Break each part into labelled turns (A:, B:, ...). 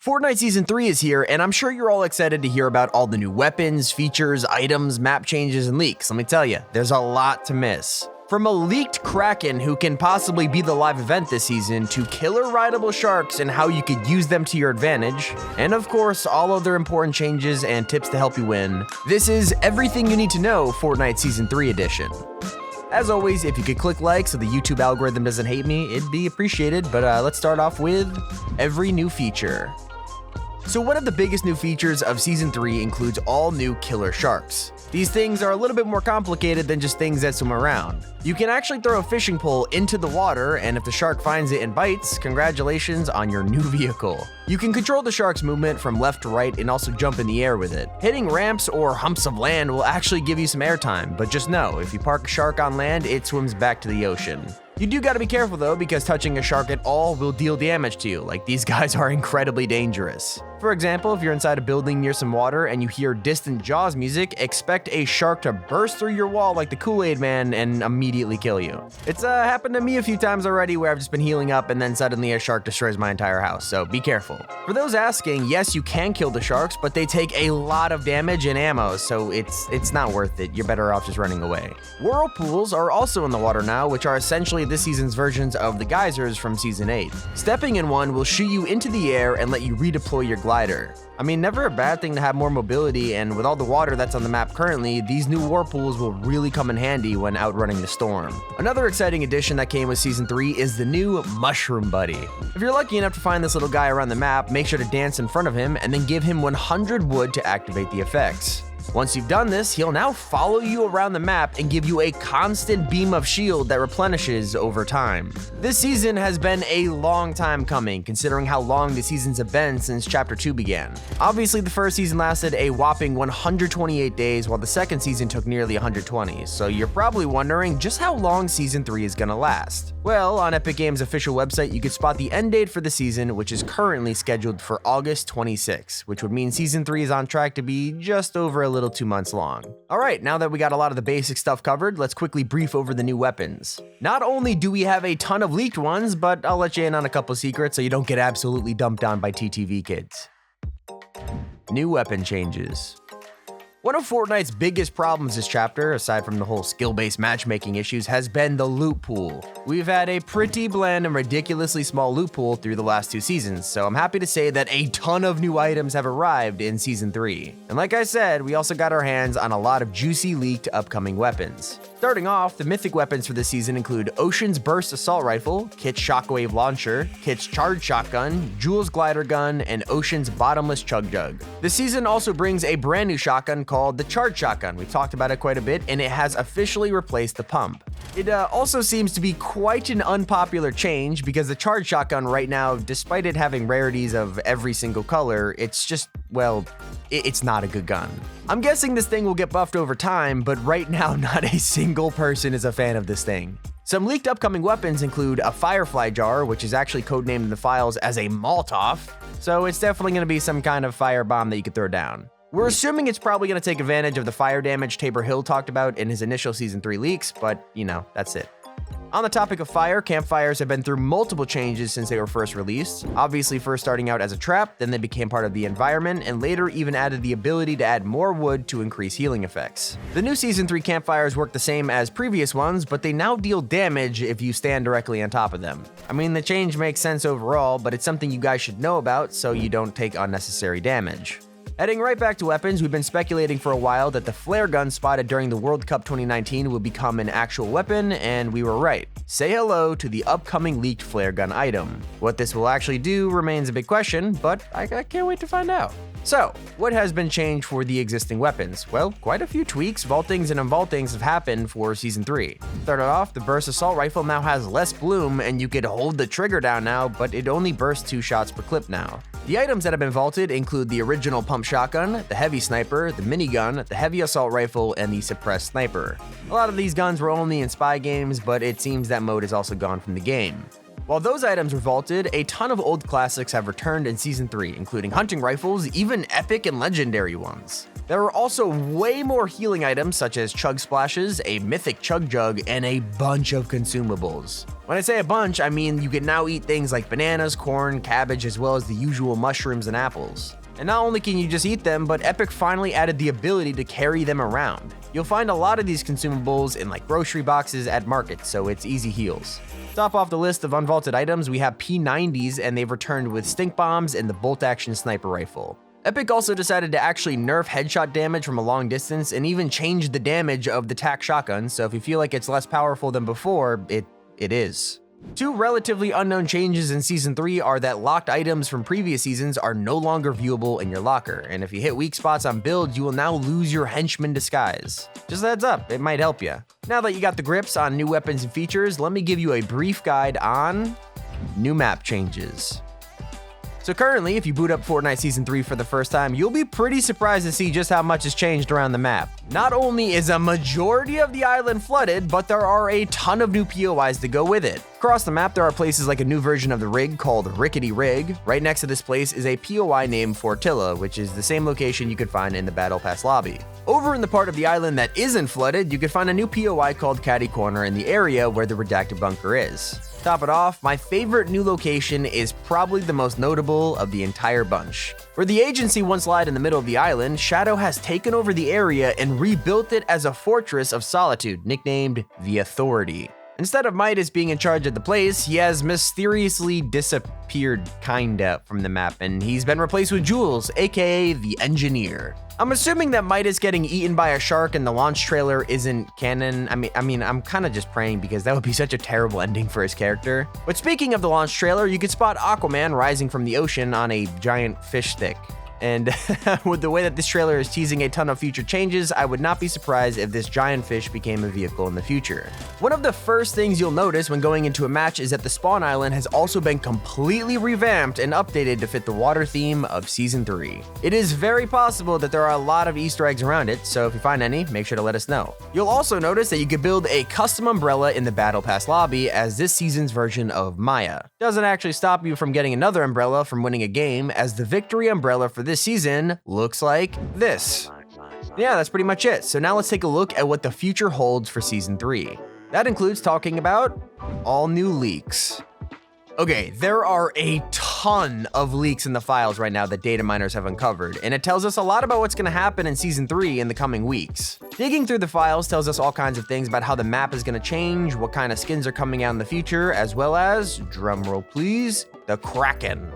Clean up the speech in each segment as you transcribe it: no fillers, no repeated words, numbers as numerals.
A: Fortnite Season 3 is here, and I'm sure you're all excited to hear about all the new weapons, features, items, map changes, and leaks. Let me tell you, there's a lot to miss. From a leaked Kraken who can possibly be the live event this season, to killer rideable sharks and how you could use them to your advantage, and of course, all other important changes and tips to help you win. This is Everything You Need to Know Fortnite Season 3 edition. As always, if you could click like so the YouTube algorithm doesn't hate me, it'd be appreciated, but let's start off with every new feature. So one of the biggest new features of Season 3 includes all new killer sharks. These things are a little bit more complicated than just things that swim around. You can actually throw a fishing pole into the water, and if the shark finds it and bites, congratulations on your new vehicle. You can control the shark's movement from left to right and also jump in the air with it. Hitting ramps or humps of land will actually give you some airtime, but just know, if you park a shark on land, it swims back to the ocean. You do gotta be careful though, because touching a shark at all will deal damage to you, like these guys are incredibly dangerous. For example, if you're inside a building near some water and you hear distant Jaws music, expect a shark to burst through your wall like the Kool-Aid Man and immediately kill you. It's happened to me a few times already where I've just been healing up and then suddenly a shark destroys my entire house, so be careful. For those asking, yes, you can kill the sharks, but they take a lot of damage and ammo, so it's not worth it. You're better off just running away. Whirlpools are also in the water now, which are essentially this season's versions of the geysers from Season 8. Stepping in one will shoot you into the air and let you redeploy your glider. I mean, never a bad thing to have more mobility, and with all the water that's on the map currently, these new whirlpools will really come in handy when outrunning the storm. Another exciting addition that came with Season 3 is the new Mushroom Buddy. If you're lucky enough to find this little guy around the map, make sure to dance in front of him and then give him 100 wood to activate the effects. Once you've done this, he'll now follow you around the map and give you a constant beam of shield that replenishes over time. This season has been a long time coming, considering how long the seasons have been since Chapter 2 began. Obviously, the first season lasted a whopping 128 days, while the second season took nearly 120, so you're probably wondering just how long Season 3 is gonna last. Well, on Epic Games' official website, you can spot the end date for the season, which is currently scheduled for August 26, which would mean Season 3 is on track to be just over a little 2 months long. Alright, now that we got a lot of the basic stuff covered, let's quickly brief over the new weapons. Not only do we have a ton of leaked ones, but I'll let you in on a couple secrets so you don't get absolutely dumped on by TTV kids. New weapon changes. One of Fortnite's biggest problems this chapter, aside from the whole skill-based matchmaking issues, has been the loot pool. We've had a pretty bland and ridiculously small loot pool through the last 2 seasons, so I'm happy to say that a ton of new items have arrived in Season 3. And like I said, we also got our hands on a lot of juicy leaked upcoming weapons. Starting off, the mythic weapons for this season include Ocean's Burst Assault Rifle, Kit's Shockwave Launcher, Kit's Charged Shotgun, Jules Glider Gun, and Ocean's Bottomless Chug Jug. This season also brings a brand new shotgun called the Charged Shotgun. We've talked about it quite a bit, and it has officially replaced the pump. It also seems to be quite an unpopular change because the Charged Shotgun right now, despite it having rarities of every single color, it's just, well, it's not a good gun. I'm guessing this thing will get buffed over time, but right now not a single person is a fan of this thing. Some leaked upcoming weapons include a Firefly Jar, which is actually codenamed in the files as a Molotov, so it's definitely going to be some kind of fire bomb that you could throw down. We're assuming it's probably going to take advantage of the fire damage Tabor Hill talked about in his initial Season 3 leaks, but you know, that's it. On the topic of fire, campfires have been through multiple changes since they were first released. Obviously first starting out as a trap, then they became part of the environment, and later even added the ability to add more wood to increase healing effects. The new Season 3 campfires work the same as previous ones, but they now deal damage if you stand directly on top of them. I mean, the change makes sense overall, but it's something you guys should know about so you don't take unnecessary damage. Heading right back to weapons, we've been speculating for a while that the flare gun spotted during the World Cup 2019 will become an actual weapon, and we were right. Say hello to the upcoming leaked flare gun item. What this will actually do remains a big question, but I can't wait to find out. So, what has been changed for the existing weapons? Well, quite a few tweaks, vaultings, and unvaultings have happened for Season 3. Started off, the Burst Assault Rifle now has less bloom, and you could hold the trigger down now, but it only bursts 2 shots per clip now. The items that have been vaulted include the original Pump Shotgun, the Heavy Sniper, the Minigun, the Heavy Assault Rifle, and the Suppressed Sniper. A lot of these guns were only in spy games, but it seems that mode is also gone from the game. While those items were vaulted, a ton of old classics have returned in Season 3, including hunting rifles, even epic and legendary ones. There are also way more healing items such as chug splashes, a mythic chug jug, and a bunch of consumables. When I say a bunch, I mean you can now eat things like bananas, corn, cabbage, as well as the usual mushrooms and apples. And not only can you just eat them, but Epic finally added the ability to carry them around. You'll find a lot of these consumables in like grocery boxes at markets, so it's easy heals. Top off the list of unvaulted items, we have P90s, and they've returned with stink bombs and the bolt-action sniper rifle. Epic also decided to actually nerf headshot damage from a long distance and even change the damage of the TAC shotgun, so if you feel like it's less powerful than before, it is. Two relatively unknown changes in Season 3 are that locked items from previous seasons are no longer viewable in your locker, and if you hit weak spots on builds, you will now lose your henchman disguise. Just a heads up, it might help you. Now that you got the grips on new weapons and features, let me give you a brief guide on new map changes. So currently, if you boot up Fortnite Season 3 for the first time, you'll be pretty surprised to see just how much has changed around the map. Not only is a majority of the island flooded, but there are a ton of new POIs to go with it. Across the map, there are places like a new version of the rig called Rickety Rig. Right next to this place is a POI named Fortilla, which is the same location you could find in the Battle Pass lobby. Over in the part of the island that isn't flooded, you could find a new POI called Caddy Corner in the area where the redacted bunker is. Top it off, my favorite new location is probably the most notable of the entire bunch. Where the agency once lied in the middle of the island, Shadow has taken over the area and rebuilt it as a fortress of solitude, nicknamed the Authority. Instead of Midas being in charge of the place, he has mysteriously disappeared kinda from the map, and he's been replaced with Jules, aka the Engineer. I'm assuming that Midas getting eaten by a shark in the launch trailer isn't canon. I mean, I'm kind of just praying because that would be such a terrible ending for his character. But speaking of the launch trailer, you could spot Aquaman rising from the ocean on a giant fish stick. And with the way that this trailer is teasing a ton of future changes, I would not be surprised if this giant fish became a vehicle in the future. One of the first things you'll notice when going into a match is that the spawn island has also been completely revamped and updated to fit the water theme of Season 3. It is very possible that there are a lot of Easter eggs around it, so if you find any, make sure to let us know. You'll also notice that you could build a custom umbrella in the Battle Pass lobby as this season's version of Maya. Doesn't actually stop you from getting another umbrella from winning a game, as the victory umbrella for this season looks like this. Yeah, that's pretty much it. So now let's take a look at what the future holds for Season 3. That includes talking about all new leaks. Okay, there are a ton of leaks in the files right now that data miners have uncovered, and it tells us a lot about what's going to happen in Season 3 in the coming weeks. Digging through the files tells us all kinds of things about how the map is going to change, what kind of skins are coming out in the future, as well as, drumroll please, the Kraken.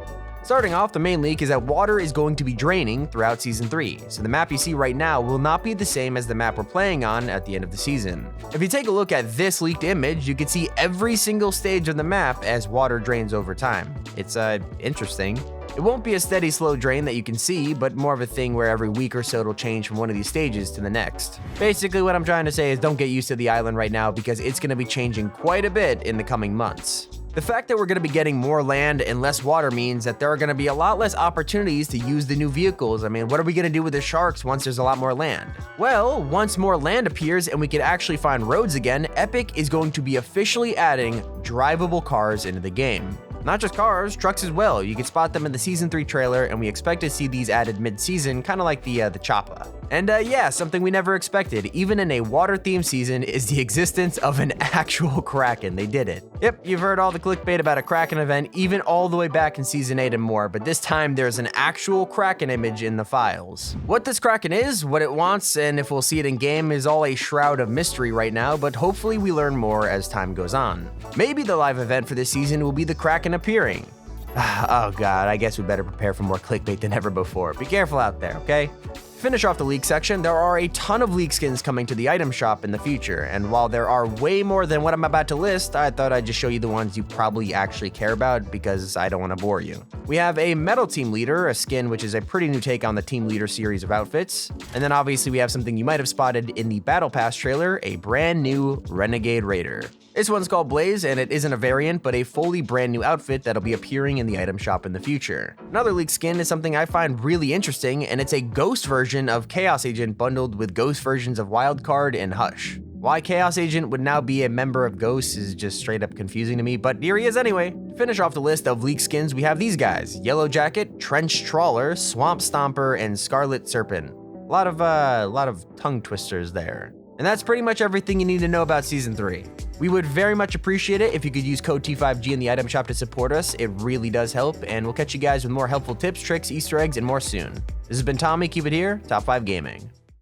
A: Starting off, the main leak is that water is going to be draining throughout Season 3, so the map you see right now will not be the same as the map we're playing on at the end of the season. If you take a look at this leaked image, you can see every single stage of the map as water drains over time. It's interesting. It won't be a steady, slow drain that you can see, but more of a thing where every week or so it'll change from one of these stages to the next. Basically, what I'm trying to say is don't get used to the island right now because it's going to be changing quite a bit in the coming months. The fact that we're going to be getting more land and less water means that there are going to be a lot less opportunities to use the new vehicles. I mean, what are we going to do with the sharks once there's a lot more land? Well, once more land appears and we can actually find roads again, Epic is going to be officially adding drivable cars into the game. Not just cars, trucks as well. You can spot them in the Season 3 trailer, and we expect to see these added mid-season, kind of like the Choppa. And yeah, something we never expected, even in a water-themed season, is the existence of an actual Kraken. They did it. Yep, you've heard all the clickbait about a Kraken event, even all the way back in Season 8 and more, but this time there's an actual Kraken image in the files. What this Kraken is, what it wants, and if we'll see it in game is all a shroud of mystery right now, but hopefully we learn more as time goes on. Maybe the live event for this season will be the Kraken appearing. Oh god, I guess we better prepare for more clickbait than ever before. Be careful out there, okay? Finish off the leak section, there are a ton of leak skins coming to the item shop in the future, and while there are way more than what I'm about to list, I thought I'd just show you the ones you probably actually care about because I don't want to bore you. We have a Metal Team Leader, a skin which is a pretty new take on the Team Leader series of outfits, and then obviously we have something you might have spotted in the Battle Pass trailer, a brand new Renegade Raider. This one's called Blaze, and it isn't a variant, but a fully brand new outfit that'll be appearing in the item shop in the future. Another leaked skin is something I find really interesting, and it's a ghost version of Chaos Agent bundled with ghost versions of Wildcard and Hush. Why Chaos Agent would now be a member of Ghosts is just straight up confusing to me, but here he is anyway. To finish off the list of leaked skins, we have these guys: Yellow Jacket, Trench Trawler, Swamp Stomper, and Scarlet Serpent. A lot of tongue twisters there. And that's pretty much everything you need to know about Season 3. We would very much appreciate it if you could use code T5G in the item shop to support us. It really does help, and we'll catch you guys with more helpful tips, tricks, Easter eggs, and more soon. This has been Tommy. Keep it here, Top 5 Gaming.